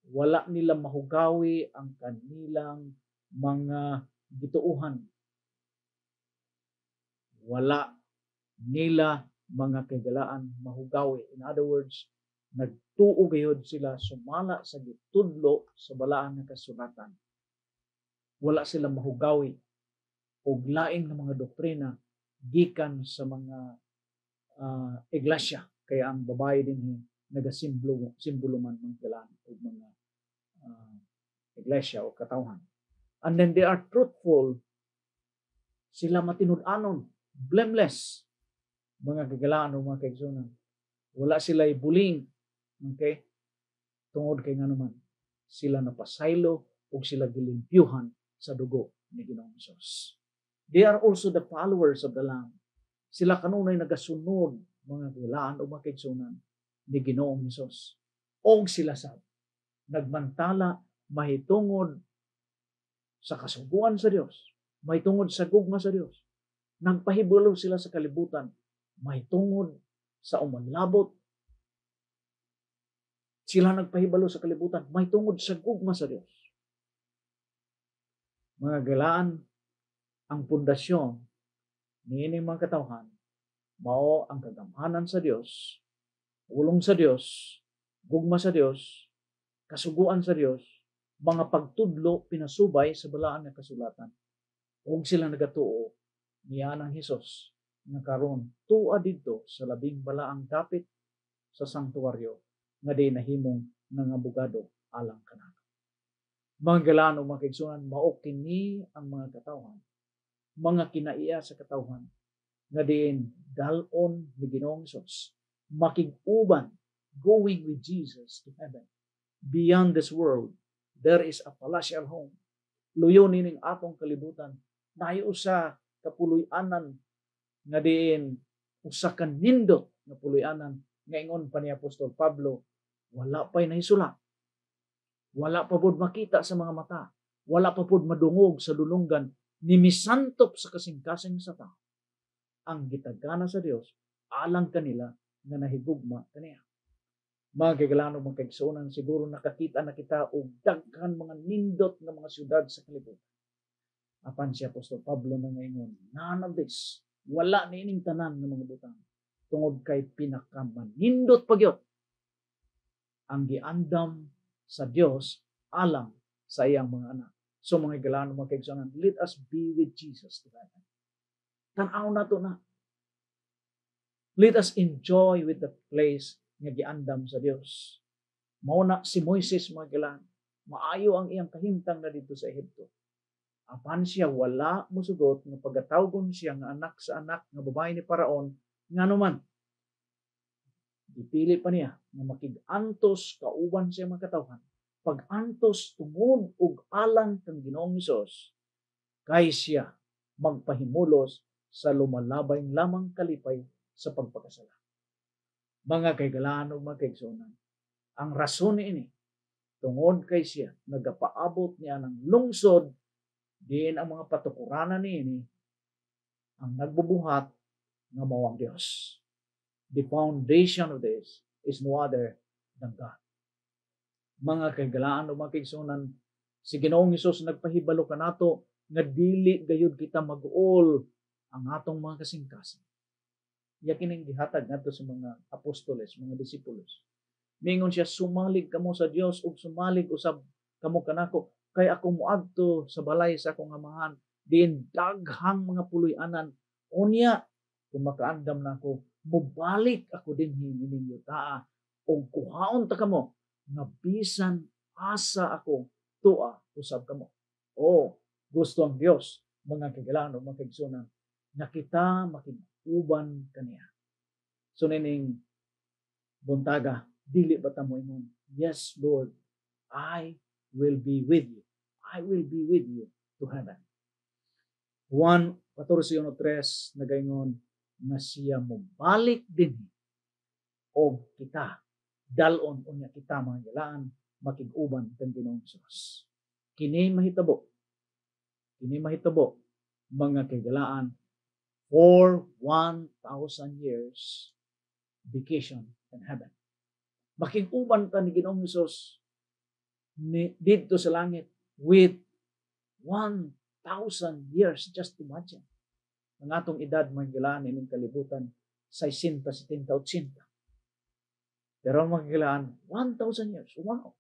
wala nila mahugawi ang kanilang mga gituuhan. Wala nila mga kagalaan mahugawi. In other words, nagtuo gayud sila sumala sa gitudlo sa balaan nga kasulatan. Wala sila mahugawi og laing nga mga doktrina gikan sa mga iglesia, kaya ang babae din nagasimbolo man ng kailangan o mga iglesia o katawhan. And then they are truthful, sila matinud-anon, blameless, mga kagalaan o mga kaigsunan. Wala sila'y buling, okay? Tungod kay nga naman, sila napasaylo o sila gilimpyuhan sa dugo ni Ginoong Hesus. They are also the followers of the Lamb. Sila kanunay nagasunod, mga kagalaan o mga kaigsunan ni Ginoong Hesus. Og sila sab nagmantala mahitungod sa kasuguan sa Dios, mahitungod sa gugma sa Dios. Nagpahibalo sila sa kalibutan, mahitungod sa umanlabot. Sila nagpahibalo sa kalibutan, mahitungod sa gugma sa Dios. Mga galaan, ang pundasyon niining mga katawhan Mao ang kagamhanan sa Dios, ulong sa Dios, gugma sa Dios, kasuguan sa Dios, mga pagtudlo pinasubay sa balaan nga kasulatan. Ug sila nagatuo niya ng Hesus nga karon tuwa didto sa labing balaang dapit sa sanktuaryo nga di nahimong nangabugado alang kanato. Mga galaan o mga kaigsunan, mao kini ang mga katawhan, mga kinaiya sa katawhan nga diin dalon ni Ginoong Hesus makig-uban, going with Jesus to heaven. Beyond this world, there is a palatial home. Luyo nining atong kalibutan, naay usa ka puloy-anan nga diin usa ka nindot nga puloy-anan nga ingon pa ni Apostol Pablo, wala pa'y nahisula. Wala pa pod makita sa mga mata. Wala pa pod madungog sa dulonggan ni misantop sa kasing-kasing sa tao. Ang gitagana sa Dios alang kanila nga nahigugma kaniya. Mga kaigalan mga kaigsunan, siguro nakakita na kita og daghan mga nindot nga mga syudad sa kalibutan. Apan si Apostol Pablo na ngayon, none of this, wala na ining tanan ng mga butang. Tungod kay pinakamanindot pagyot ang giandam sa Dios alang sa iyang mga anak. So mga kaigalan mga kaigsunan, let us be with Jesus together. Tanaw na to na. Let us enjoy with the place nga giandam sa Dios. Mao na si Moises mga kailan, maayo ang iyang kahimtang na dito sa Ehipto. Apan siya wala mosugot nga pagatawgon siya nga anak sa anak nga babae ni Paraon nganuman. Dipili pa niya nga makig-antos kauban siya mga katawhan. Pag-antos tungod og alang kang Ginoong Hesus, kay siya magpahimulos sa lumalabay lamang kalipay sa pagpakasala. Mga kaigalaan o mga kaigsunan, ang rason ini, tungod kay siya, nagapaabot niya ng lungsod, din ang mga patukuranan niini, ang nagbubuhat ng mawang Diyos. The foundation of this is no other than God. Mga kaigalaan o mga kaigsunan, si Ginoong Hesus nagpahibalo kanato nga dili gayud kita mag-uol ang atong mga kasing-kasing. Yakining gihatag ngadto sa mga apostoles, mga disipulos. Mingon siya, sumalig kamo sa Dios ug sumalig usab kamo kanako kay ako moadto sa balay sa akong amahan diin daghang mga puloy-anan. Unya kung makaandam nako, mobalik ako dinhi nininyo taa ug kuhaon ta kamo nga bisan asa ako tuwa usab kamo. O gusto ang Dios mga kaigalaan o mga kaigsunan na kita makig-uban kaniya. So nining buntaga, dili ba ta mo ingon, yes Lord, I will be with you. I will be with you to heaven. 1:14-3 nagaingon na siya mo balik din o kita dalon unya kita mga galaan makig-uban kang Ginoong Hesus. Kini mahitabo mga kaigalaan for 1,000 years vacation in heaven. Makig-uban ka ni Ginoong Hesus dito sa langit with 1,000 years. Just imagine. Ang atong edad mga kaigalaan ining kalibutan 60, 70, 80. Pero mga kaigalaan 1,000 years. Wow.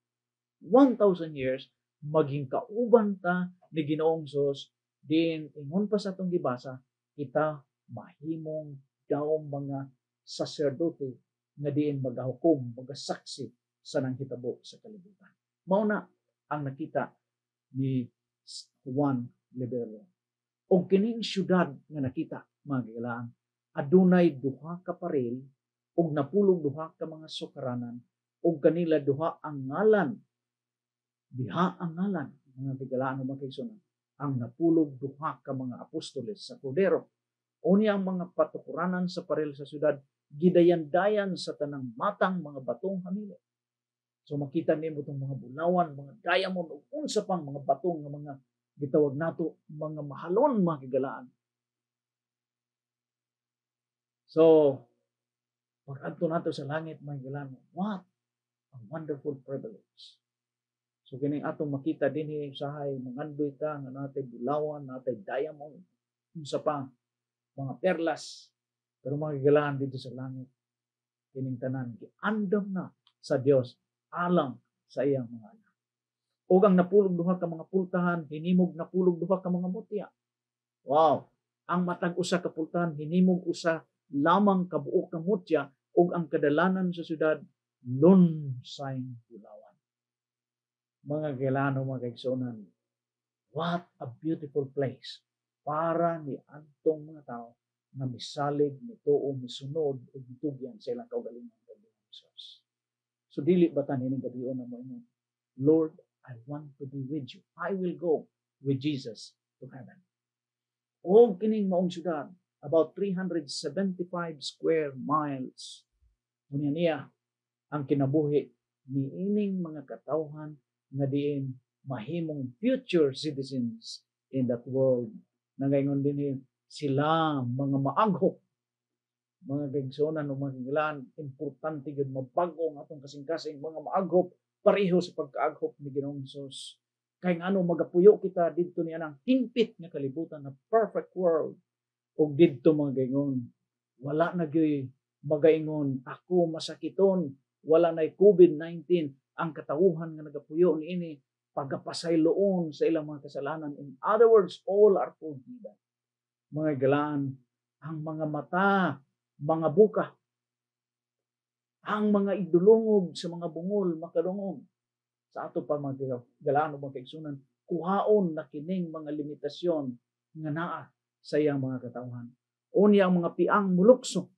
1,000 years maging kauban ta ni Ginoong Hesus din ingon pa sa atong gibasa kita mahimong daw mga saserdote nga diin magahukom, magasaksi sa nanghitabo sa kalibutan. Mao na ang nakita ni Juan Libero. Og kining syudad nga nakita mga kaigalaan, adunay duha ka parel og napulog duha ka mga sukaranan og kanila duha ang ngalan. Diha ang ngalan mga kaigalaan o mga kaigsunan. Ang napulog duha ka mga apostoles sa Kordero. Unya ang mga patukuranan sa parel sa syudad gidayan-dayan sa tanang matang mga batong hamili. So makita nimo itong mga bulawan, mga diamond ug unsa pang mga batong nga mga gitawag nato mga mahalon mga kaigalaan. So pag-adto nato sa langit mga kaigalaan, what a wonderful privilege. So kining atong makita dinhi usahay mangandoy ta nga natay bulawan, natay diamond, unsa pa mga perlas Pero magigalaan dito sa langit, kining tanan giandam na sa Dios alang sa iyang mga anak. O ang napulog duha ka mga pultahan, hinimog napulog duha ka mga mutya. Wow! Ang matag usa ka pultahan, hinimog usa lamang kabuok ka mutya, o ang kadalanan sa syudad, lunsayng pulawan. Mga kilano, mga kaigsunan, what a beautiful place para ni antong mga tao na misalig, mituo, misunod, o mitugyan sa ilang kaugalingon ng Jesus. So dili ba tanin ng gabion na mo ingon, Lord, I want to be with you. I will go with Jesus to heaven. O kining maong syudad, about 375 square miles. Unya niya ang kinabuhi ni ining mga katawhan nga diin mahimong future citizens in that world. Nangayon din sila mga maaghop, mga gagsonan o mga gilan, importante yun mabago ang atong kasing-kasing mga maaghop pareho sa pagkaaghop ni Ginoong Hesus. Kay ano magapuyo kita didto niya ng hingpit nga kalibutan na perfect world. Og didto mga gaingon, wala na gyoy magaingon ako masakiton, wala na COVID-19, ang katawuhan nga nagapuyo niini pagapasayloon sa ilang mga kasalanan. In other words, all are forgiven. Mga galaan, ang mga mata, mga buka, ang mga idulungog sa mga bungol, makadungog. Sa ato pa mga galaan o mga kaigsunan, kuhaon na kining mga limitasyon nga naa sa iyang mga katawhan. Unya ang mga piang mulukso,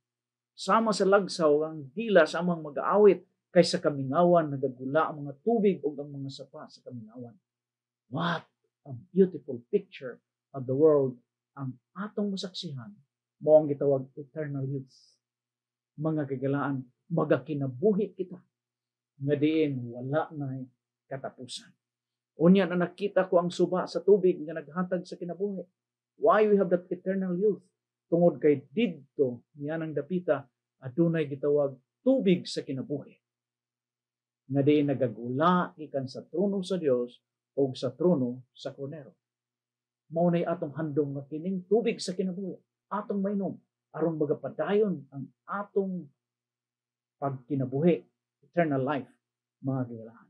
sama sa lagsaw ang dila sa amang mag-aawit, kaysa kamingawan nagagula ang mga tubig o ang mga sapa sa kamingawan. What a beautiful picture of the world ang atong masaksihan mo ang gitawag eternal youth. Mga kagalaan, magakinabuhi kita nga diin wala na katapusan. Unya na nakita ko ang suba sa tubig nga naghatag sa kinabuhi. Why we have that eternal youth? Tungod kay didto niya ng dapita adunay gitawag tubig sa kinabuhi. Nga diin nagagula ikan sa trono sa Dios o sa trono sa Kordero. Mao nay atong handom nga kining tubig sa kinabuhi, atong mainom aron magapadayon ang atong pagkinabuhi, eternal life, mga kailangan.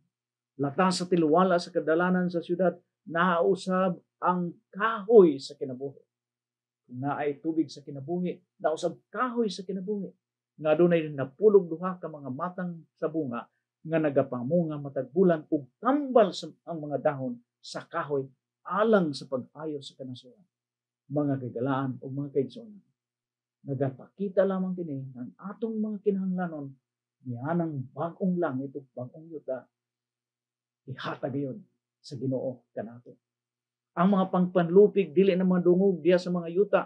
Latas sa tiluwala sa kadalanan sa syudad, nausab ang kahoy sa kinabuhi. Kung naay tubig sa kinabuhi, nausab kahoy sa kinabuhi. Nga dunay napulog duha ka mga matang sa bunga nga nagapamunga matag bulan ug tambal sa ang mga dahon sa kahoy alang sa pag-ayo sa kanasuran. Mga kagalaan o mga kaigsunan, nagapakita lamang kini ang atong mga kinahanglanon nianang bagong langit ug bagong yuta ihatag yun sa Ginoo kanato. Ang mga pangpanlupig dili na madungog diya sa mga yuta.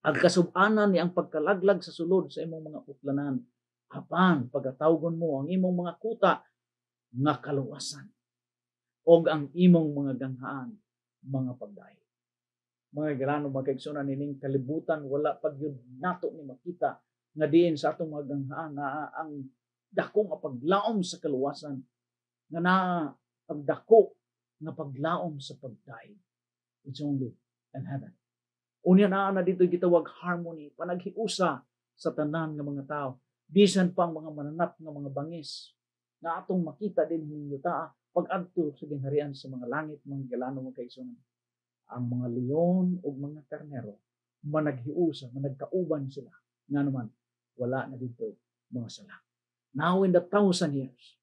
Ang kasub-anan ni ang pagkalaglag sa sulod sa imong mga utlanan. Apan pagkatawgon mo ang imong mga kuta nga kaluwasan o ang imong mga ganghaan, mga pagdahi. Mga galano, mga kaigsunan, nining kalibutan, wala pag yun nato ni makita nga diin sa atong mga ganghaan na ang dako nga paglaom sa kaluwasan, nga na pagdako nga paglaom sa pagdahi. It's only in heaven. Unya na dito gitawag harmony, panaghiusa sa tanan nga mga tao. Bisan pang mga mananap nga mga bangis na atong makita din ninyo ta pag-adto sa gingharian sa mga langit, mga galano, mga kaigsunan. Ang mga leon o mga karnero managhiusa, managkauban sila. Nga naman, wala na dito mga sala. Now in the 1,000 years,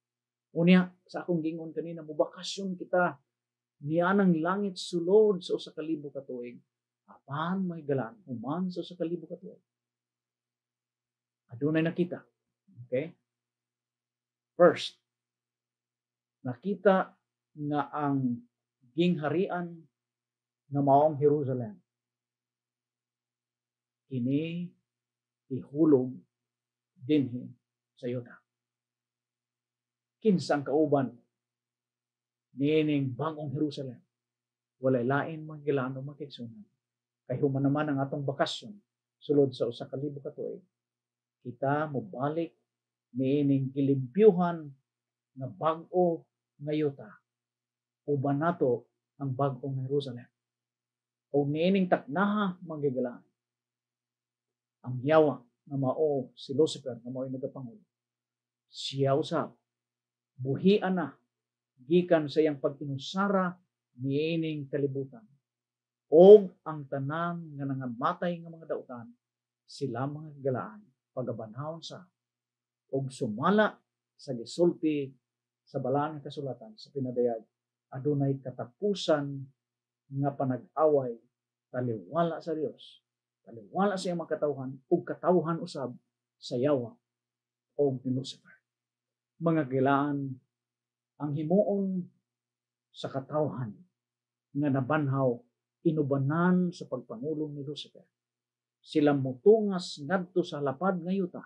unya sa akong gingon kanina, mubakasyon kita niyanang langit sulod sa usa ka libo ka tuig. Apan may galan, human sa usa ka libo ka tuig. Adunay nakita. Okay? First, nakita nga ang gingharian nga maong Jerusalem kini ihulog dinhi sa yuta. Kinsang kauban nining bagong Jerusalem. Walay lain mga gilano makigsunan. Kay human naman ang atong bakasyon sulod sa usa ka libo ka tuig. Kita mobalik niining gilimpyuhan nga bag-o nga yuta. Uban nato ang bag-ong Jerusalem. O niining taknaha magigalaan. Ang yawa nga mao si Lucifer nga mao nagapangulo. Siya usab buhian na gikan sa iyang pag-inusara niining kalibutan. Og ang tanan nga nangamatay nga mga dautan sila mga galaan pagabanhawon sa og sumala sa gisulti sa balaan nga kasulatan sa pinadayag adunay katapusan nga panag-away taliwala sa Dios, taliwala sa iyang mga katawhan ug katawhan usab sa yawa o ni Lucifer. Mga gilaan ang himuon sa katawhan nga nabanhaw inubanan sa pagpangulo ni Lucifer. Sila mutungas ngadto sa lapad nga yuta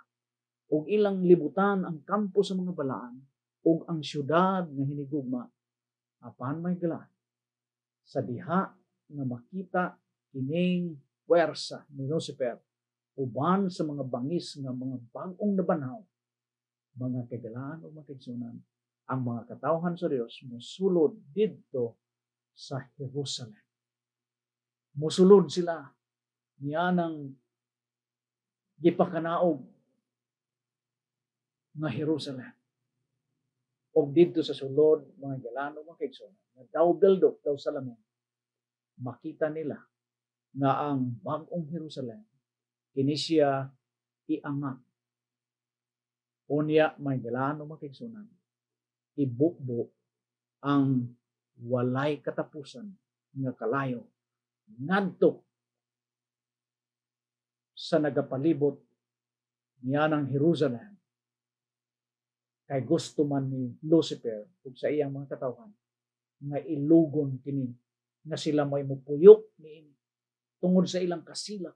ug ilang libutan ang kampo sa mga balaan ug ang syudad nga hinigugma apan may galaan sa diha nga makita kining puwersa ni Lucifer uban sa mga bangis nga mga bag-ong nabanhaw. Mga kagalaan o mga kaigsunan, ang mga katawhan sa Dios mosulod didto sa Jerusalem. Mosulod sila niya ng gipakanaog nga Jerusalem. O didto sa sulod, mga galano, mga kaigsunan, na daw bildok, daw salamin, makita nila nga ang bagong Jerusalem, kini siya iangat. Unya, mga galano, mga kaigsunan, ibukbo ang walay katapusan nga kalayo ngadto sa nagapalibot niya ng Jerusalem kay gusto man ni Lucifer ug sa iyang mga katawhan nga ilugon kini nga sila may mupuyok niini tungod sa ilang kasilak.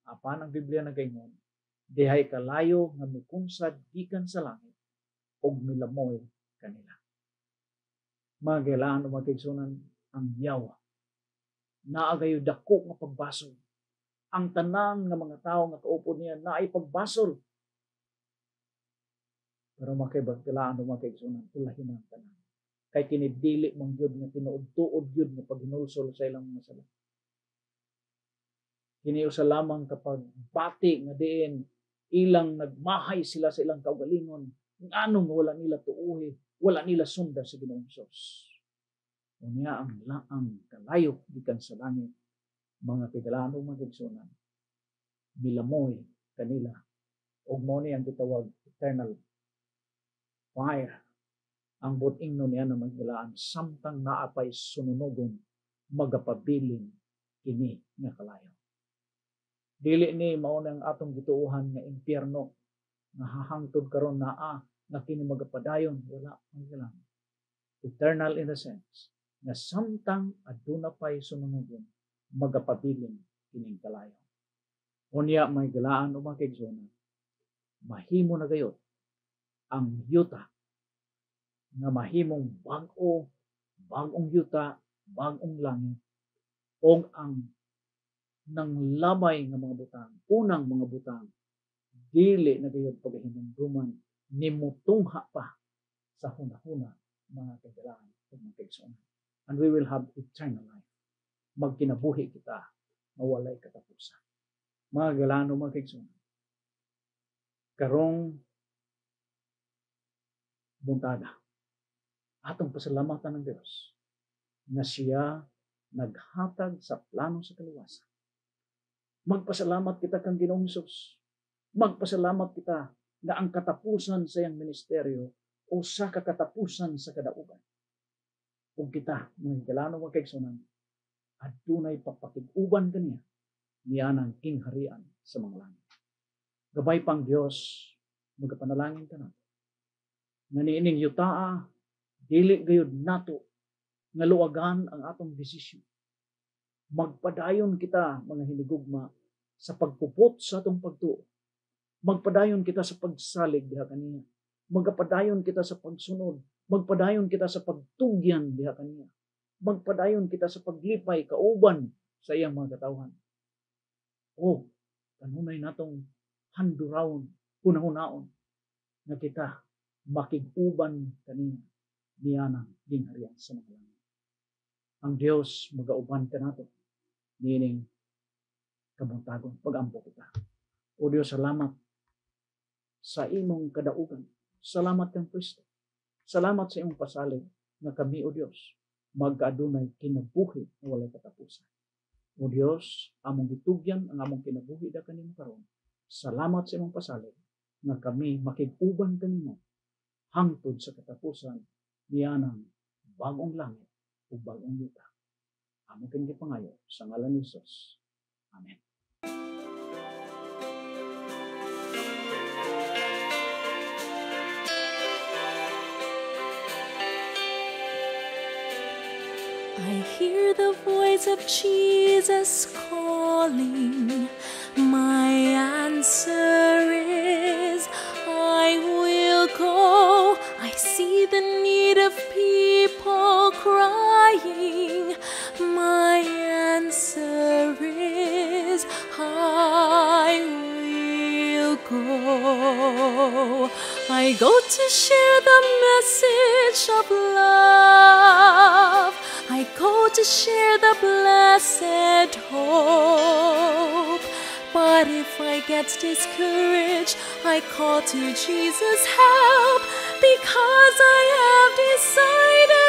Apan ang Biblia nagaingon dihay kalayo nga mikunsad gikan sa langit ug milamoy kanila. Mga kailangan o magkaigsunan ang yawa. Naagayo dako nga pagbasol. Ang tanan nga mga tao nga kaupo niya na ay pagbasol. Pero makibagkilaan o magkaigsunan, ulahin ang tanan. Kay kinidili mong Diyod nga tinuod-tuod Diyod nga paghinulsol sa ilang mga sala. Kiniusa lamang kapag bati nga diin ilang nagmahay sila sa ilang kaugalingon, anong wala nila tuuhi, wala nila sunda sa Ginoong Hesus. Unya ang laang kalayo gikan sa langit, mga pigalano mga igsunan, milamoy kanila. Og mo ni ang gitawag eternal fire. Ang buting no niya na magdalaan samtang naapay sununogon magapabilin kini nga kalayo. Dili ni mao nang atong gituuhan nga impyerno nga hahangtod karon naa nga kini magapadayon, wala ang galang. Eternal in the sense nga samtang aduna pay sununogon magapabilin kining kalayo. Unya may galaan o mga kaigsunan, mahimo na gayud ang yuta nga mahimong bagong yuta, bagong langit, o ang nang labay nga mga butang, unang mga butang, dili na gayud pagahinumduman ni mutungha pa sa hunahuna mga kagalaan o mga kaigsunan. And we will have eternal life. Magkinabuhi kita na walay katapusan. Mga galano, mga kaigsunan, karong buntada, atong pasalamatan ng Diyos na siya naghatag sa plano sa kaluwasan. Magpasalamat kita kang Ginoong Hesus. Magpasalamat kita na ang katapusan sa iyang ministeryo o sa kakatapusan sa kadaugan. Ug kita, mga galano, mga kaigsunan, adunay papakig-uban kaniya niya ng kingharian sa mga langit. Gabay pang Diyos, magapanalangin ka nato. Naniining yutaa, dili gayud nato nga luwagan ang atong desisyon. Magpadayon kita, mga hinigugma, sa pagpupot sa atong pagtuo. Magpadayon kita sa pagsalig diha kaniya. Magpadayon kita sa pagsunod. Magpadayon kita sa pagtugyan diha kaniya. Magpadayon kita sa paglipay kauban sa iyang mga katawhan. O, kanunay natong handurawon, hunahunaon, na kita makig-uban kaniya niyanang gingharian sa mga langit. Ang Diyos magauban ka nato, meaning kabuntagon, pag-ampo kita. O Dios, salamat sa imong kadaugan. Salamat kang Kristo. Salamat sa imong pasalig na kami, O Dios, magkaadunay kinabuhi na walay katapusan. O Dios, among gitugyan ang among kinabuhi da kanimo karon. Salamat sa imong pasalig na kami makig-uban kanimo hangtod sa katapusan niyanang bagong langit o bagong yuta. Among kang gipangayo sa ngalan ni Jesus. Amen. I hear the voice of Jesus calling. My answer is, I will go. I see the need of people crying. My answer is, I will go. I go to share the message of love. I go to share the blessed hope. But if I get discouraged, I call to Jesus' help, because I have decided